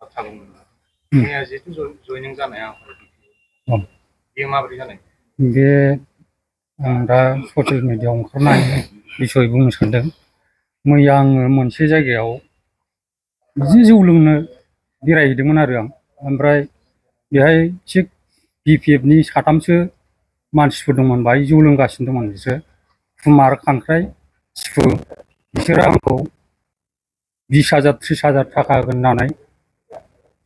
बाथ्रा बुंनो मैया जिहेतु जयनिं जानाया बेयो माबोरै जानाय? बे आं दा ससियेल मिडियायाव ओंखारनाय बिसय बुंनो सानदों। मैया आङो मोनसे जायगायाव बिदिनो जौ लोंनो बेरायहैदोंमोन आरो आं। ओमफ्राय बेहाय थिग BPFनि साथामसो मानसिफोर दंमोन, बाहाय जौ लोंगासिनो दंमोन। बिसोर कुमार, खांख्राइ, सिफु, बिसोरो आंखौ 20,000 30,000 थाखा होगोन होननानै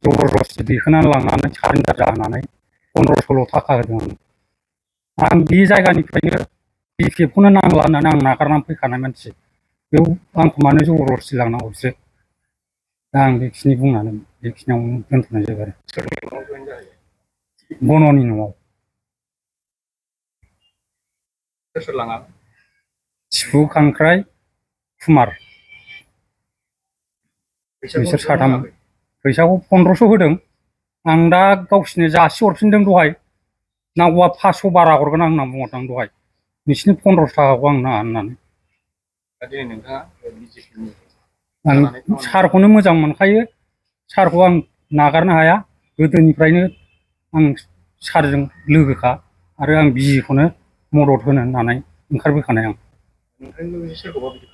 जबरदस्ति दैखोनानै लांनानै सारेन्डार जाहोनानै 15-16 थाखा होदोंमोन। आं बे जायगानिफ्रायनो BPFखौनो नांला होननानै आं नागारनानै फैखानाय मानसि, बेयाव आंखौ मानो जबरदस्ति लांनांगौसो। दा आं बेखिनि बुंनानै बेखिनियावनो दोनथ'नाय जाबाय आरो। बन'नि न'आव। सोर लाङा? सिफु, खांख्राइ, कुमार, बिसोर साथाम। फैसाखौ 1500 होदों। आं दा गावसिनो जासि हरफिनदों दहाय। नांगौबा 500 बारा हरगोन आं होनना बुंहरदों दहाय। नोंसिनि 1500 थाखाखौ आं नाङा होननानै। दा दिनै नोंथाङा आं सारखौनो मोजां मोनखायो। सारखौ आं नागारनो हाया। गोदोनिफ्रायनो आं सारजों लोगोखा आरो आं बिजिखौनो मदद होनो होननानै ओंखारबोखानाय आं। नोंथांनि लोगोसे सोरखौबा बिदि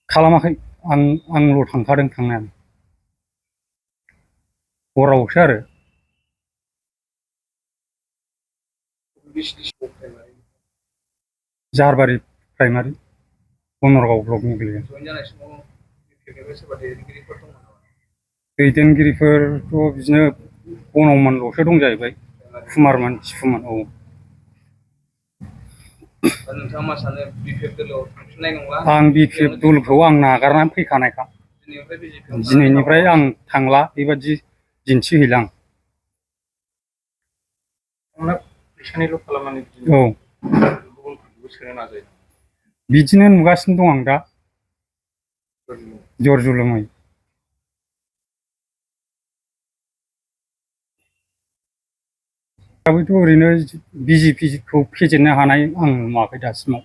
खालामाखै। आंल' थांखादों थांनाया। हरावसो आरो। जारबारि प्राइमारि बनरगाव ब्लकनि गोलैयो। दैदेनगिरिफोरथ' बिदिनो बन'मोनल'सो दं जाहैबाय। कुमारमोन, सिफुमोन। औ। नोंथाङा मा सानो BPF दोलोआव थांफिननाय नंला? आं BPF दलखौ आं नागारनानै फैखानायखा। दिनैनिफ्राय आं थांला बेबादि दिन्थिहैला आं। फैसानिल' खालामनानै औ गुबुनफोरखौबो सोनो नाजायो। बिदिनो नुगासिनो दं आं दा जर जुलुमै। दाबोथ' ओरैनो BJPखौ फेजेननो हानाय आं नुवाखै दासिमाव।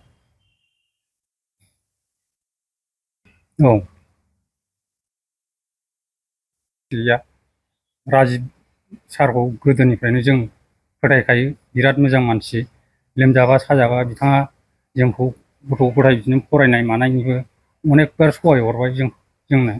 औ गैया। राजिब सारखौ गोदोनिफ्रायनो जों फोथायखायो, बिराद मोजां मानसि। लोमजाबा साजाबा बिथाङा जोंखौ गथ' गथाय बिदिनो फरायनाय मानायनिबो अनेकबार सहाय हरबाय जोंनो।